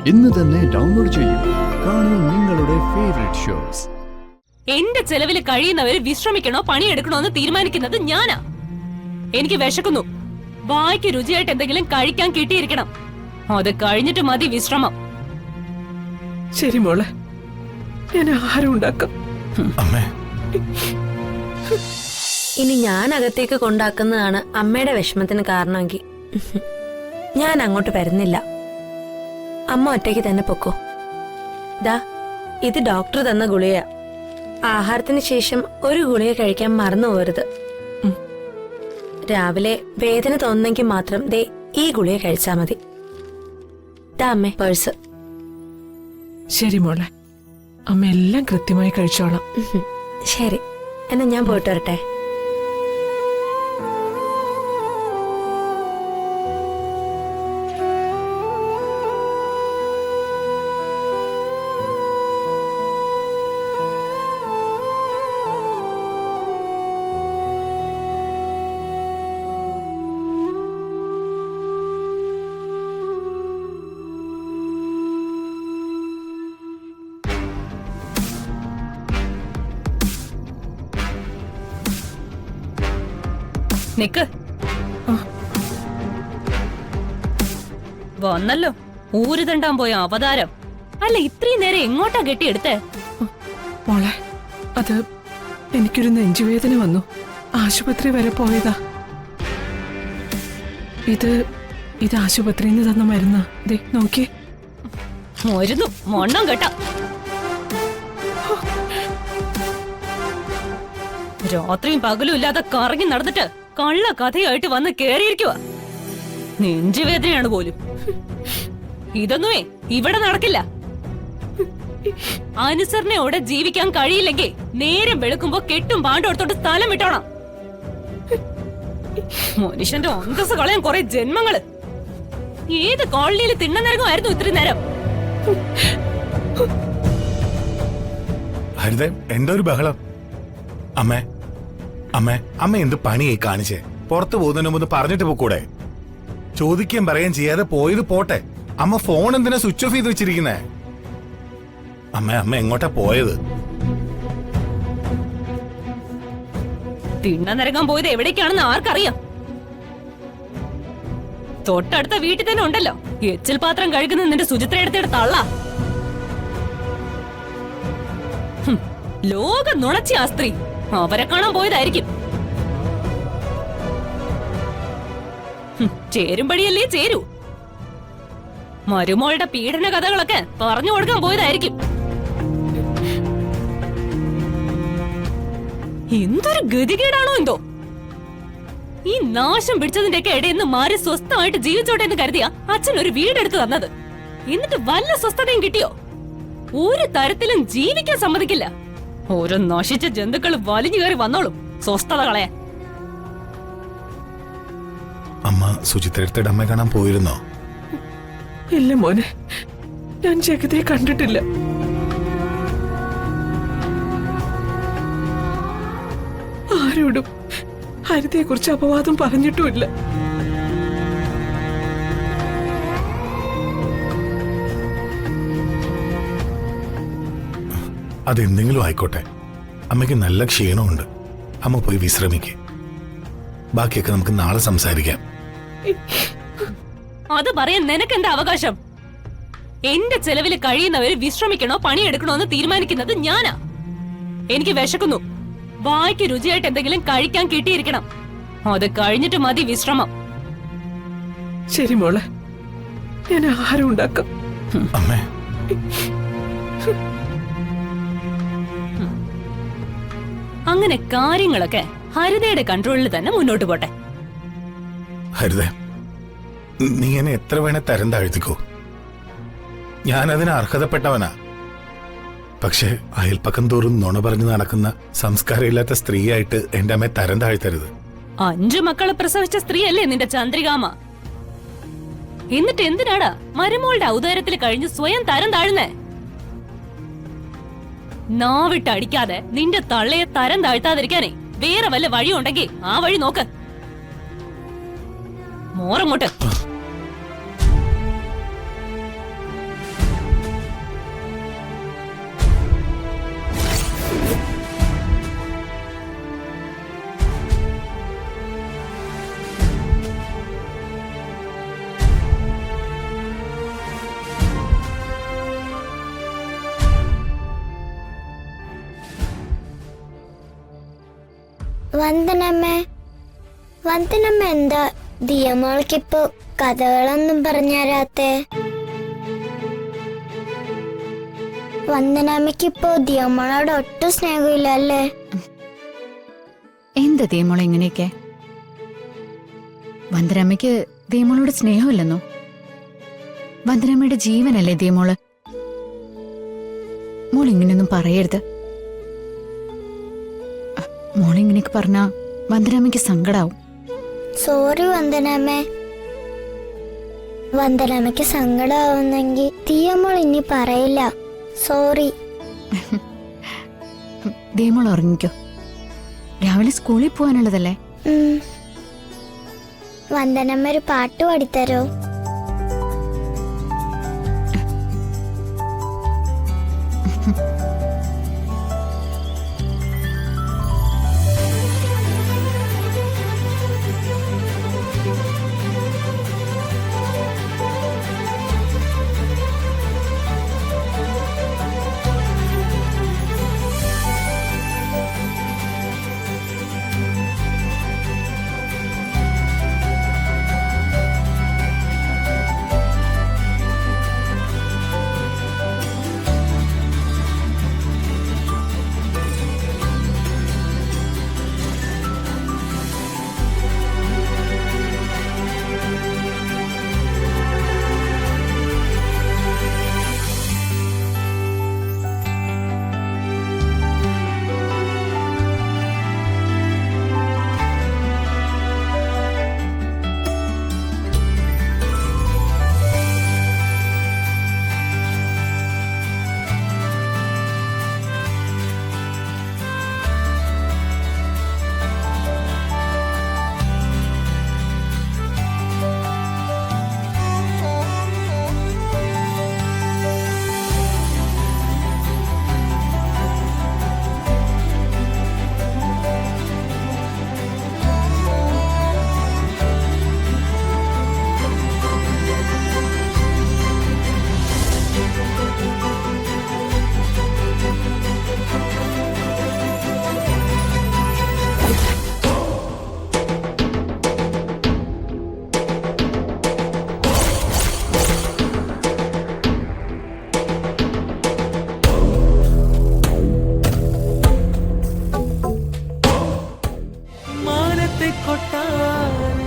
ഇന്ന് തന്നെ ഡൗൺലോഡ് ചെയ്യൂ. കാണൂ നിങ്ങളുടെ ഫേവറേറ്റ് ഷോസ്. എന്റെ ചെലവിൽ കഴിയുന്നവര് വിശ്രമിക്കണോ പണിയെടുക്കണോ എന്ന് തീരുമാനിക്കുന്നത് ഞാനാ. എനിക്ക് വിശക്കുന്നു. വായ്ക്ക് രുചിയായിട്ട് എന്തെങ്കിലും കഴിക്കാൻ കിട്ടിയിരിക്കണം. അത് കഴിഞ്ഞിട്ട് മതി വിശ്രമം. ശരി മോളെ, ഞാൻ ആഹാരം ഉണ്ടാക്കാം. ഇനി ഞാൻ അകത്തേക്ക് കൊണ്ടാക്കുന്നതാണ് അമ്മയുടെ വിഷമത്തിന് കാരണമെങ്കിൽ ഞാൻ അങ്ങോട്ട് വരുന്നില്ല. അമ്മ ഒറ്റയ്ക്ക് തന്നെ പൊക്കോ. ദാ, ഇത് ഡോക്ടർ തന്ന ഗുളിക. ആഹാരത്തിന് ശേഷം ഒരു ഗുളിക കഴിക്കാൻ മറന്നു പോകരുത്. രാവിലെ വേദന തോന്നുന്നെങ്കിൽ മാത്രം ദേ ഈ ഗുളിക കഴിച്ചാ മതി. ദാ അമ്മേ പേഴ്സ്. ശരി മോളെ, അമ്മ എല്ലാം കൃത്യമായി കഴിച്ചോളാം. ശരി, എന്നാ ഞാൻ പോയിട്ട് വരട്ടെ. നിക്ക്. വന്നല്ലോ ഊരുതണ്ടാൻ പോയ അവതാരം. അല്ല, ഇത്രയും നേരം എങ്ങോട്ടാ കെട്ടിയെടുത്തേ? മോളെ, അത് എനിക്കൊരു നെഞ്ചുവേദന വന്നു. ആശുപത്രി വരെ പോയതാ. ഇത് ആശുപത്രിയിൽ നിന്ന് തന്ന മരുന്നാ. ദേ നോക്കിയേ. മരുന്നു മൊണ്ണം കേട്ട. രാത്രിയും പകലും ഇല്ലാതെ കറങ്ങി നടന്നിട്ട് കള്ള കഥയായിട്ട് വന്ന് കേറിയിരിക്കുക. നെഞ്ചുവേദനയാണ് പോലും. ഇതൊന്നുമേ ഇവിടെ നടക്കില്ല. അനുസരണയോടെ ജീവിക്കാൻ കഴിയില്ലെങ്കിൽ നേരം വെളുക്കുമ്പോ കെട്ടും പാണ്ടോടത്തോട്ട് സ്ഥലം വിട്ടോണം. മനുഷ്യന്റെ അന്തസ് കളയാൻ കുറെ ജന്മങ്ങള്. ഏത് കോളനിയിൽ തിണ്ണനരകമായിരുന്നു ഇത്രയും നേരം? എന്താ ഒരു ബഹളം? അമ്മേ അമ്മേ അമ്മ എന്ത് പണിയായി കാണിച്ചേ? പുറത്തു പോകുന്നതിന് മുമ്പ് പറഞ്ഞിട്ട് പോക്കൂടെ? ചോദിക്കുകയും പറയുകയും ചെയ്യാതെ പോയത് പോട്ടെ. അമ്മ ഫോൺ എന്തിനാ സ്വിച്ച് ഓഫ് ചെയ്ത് വെച്ചിരിക്കുന്നേ? അമ്മ എങ്ങോട്ടാ പോയത്? തിണ്ണനരകം പോയത് എവിടേക്കാണെന്ന് ആർക്കറിയാം? തൊട്ടടുത്ത വീട്ടിൽ തന്നെ ഉണ്ടല്ലോ എച്ചിൽ പാത്രം കഴുകുന്ന നിന്റെ സുചിത്രയെടുത്തിട്ട് തള്ള. ലോക നുണച്ചി ആ സ്ത്രീ. അവരെ കാണാൻ പോയതായിരിക്കും. ചേരുംപടിയല്ലേ ചേരൂ. മരുമോളുടെ പീഡന കഥകളൊക്കെ പറഞ്ഞു കൊടുക്കാൻ പോയതായിരിക്കും. എന്തൊരു ഗതികേടാണോ എന്തോ. ഈ നാശം പിടിച്ചതിന്റെയൊക്കെ ഇടയിൽ നിന്ന് മാറി സ്വസ്ഥമായിട്ട് ജീവിച്ചോട്ടെ എന്ന് കരുതിയ അച്ഛൻ ഒരു വീടെടുത്ത് തന്നത്. എന്നിട്ട് വല്ല സ്വസ്ഥതയും കിട്ടിയോ? ഒരു തരത്തിലും ജീവിക്കാൻ സമ്മതിക്കില്ല. ഓരോ നശിച്ച ജന്തുക്കൾ വലിഞ്ഞു കയറി വന്നോളും സ്വസ്ഥത കളയാൻ. അമ്മ സുചിത്രയുടെ അമ്മയെ കാണാൻ പോയിരുന്നോ? ഇല്ല മോനെ, ഞാൻ ജഗതിയെ കണ്ടിട്ടില്ല. ആരോടും ഹരിതയെ കുറിച്ച് അപവാദം പറഞ്ഞിട്ടുമില്ല. അതെന്തെങ്കിലും ആയിക്കോട്ടെ. അമ്മയ്ക്ക് നല്ല ക്ഷീണമുണ്ട്. അമ്മ പോയി വിശ്രമിക്കേ. ബാക്കിയൊക്കെ നമുക്ക് നാളെ സംസാരിക്കാം. അത് പറയാൻ നിനക്കെന്താ അവകാശം? എന്റെ ചെലവിൽ കഴിയുന്നവര് വിശ്രമിക്കണോ പണിയെടുക്കണോ എന്ന് തീരുമാനിക്കുന്നത് ഞാനാ. എനിക്ക് വിശക്കുന്നു. വായ്ക്ക് രുചിയായിട്ട് എന്തെങ്കിലും കഴിക്കാൻ കിട്ടിയിരിക്കണം. അത് കഴിഞ്ഞിട്ട് മതി വിശ്രമം. ശരി മോളെ, ഞാൻ ആഹാരം ഉണ്ടാക്കാം. അമ്മേ, അങ്ങനെ കാര്യങ്ങളൊക്കെ ഹരിതയുടെ കൺട്രോളിൽ തന്നെ മുന്നോട്ട് പോട്ടെ. ഹരിത, നീ എന്നെ എത്ര വേണേ തരം താഴ്ത്തിക്കോ. ഞാൻ അതിന് അർഹതപ്പെട്ടവനാ. പക്ഷെ അയൽപ്പക്കം തോറും നുണ പറഞ്ഞു നടക്കുന്ന സംസ്കാരമില്ലാത്ത സ്ത്രീയായിട്ട് എന്റെ അമ്മയെ തരം താഴ്ത്തരുത്. 5 മക്കളെ പ്രസവിച്ച സ്ത്രീയല്ലേ നിന്റെ ചന്ദ്രികാമ? എന്നിട്ട് എന്തിനാടാ മരുമോളുടെ ഔദാര്യത്തിൽ കഴിഞ്ഞ് സ്വയം തരം താഴ്ന്നേ? നാവിട്ടടിക്കാതെ നിന്റെ തള്ളയെ തരം താഴ്ത്താതിരിക്കാനേ വേറെ വല്ല വഴിയുണ്ടെങ്കിൽ ആ വഴി നോക്ക്. മോറങ്ങോട്ട്. വന്ദനമ്മേ, വന്ദനമ്മ എന്താ ദിയമോൾക്കിപ്പോ കഥകളൊന്നും പറഞ്ഞുതരാത്തെ? വന്ദനമ്മയ്ക്കിപ്പോ ദിയമോളോട് ഒട്ടും സ്നേഹമില്ല അല്ലേ? എന്താ ദീമോളെ ഇങ്ങനെയൊക്കെ? വന്ദനമ്മയ്ക്ക് ദീമോളോട് സ്നേഹമില്ലെന്നോ? വന്ദനമ്മയുടെ ജീവനല്ലേ ദീമോള്. മോൾ ഇങ്ങനെയൊന്നും പറയരുത്. മോളിങ്ങനെയൊക്കെ പറഞ്ഞാ വന്ദനമ്മയ്ക്ക് സങ്കടാവും. സോറി വന്ദനമ്മേ. വന്ദനമ്മയ്ക്ക് സങ്കടാവുന്നെങ്കിൽ ദിയമോൾ ഇനി പറയില്ല. സോറി. ദീമോൾ ഉറങ്ങിക്കോ, രാവിലെ സ്കൂളിൽ പോകാനുള്ളതല്ലേ. വന്ദനമ്മ ഒരു പാട്ട് പാടിത്തരോ? കൊട്ടാര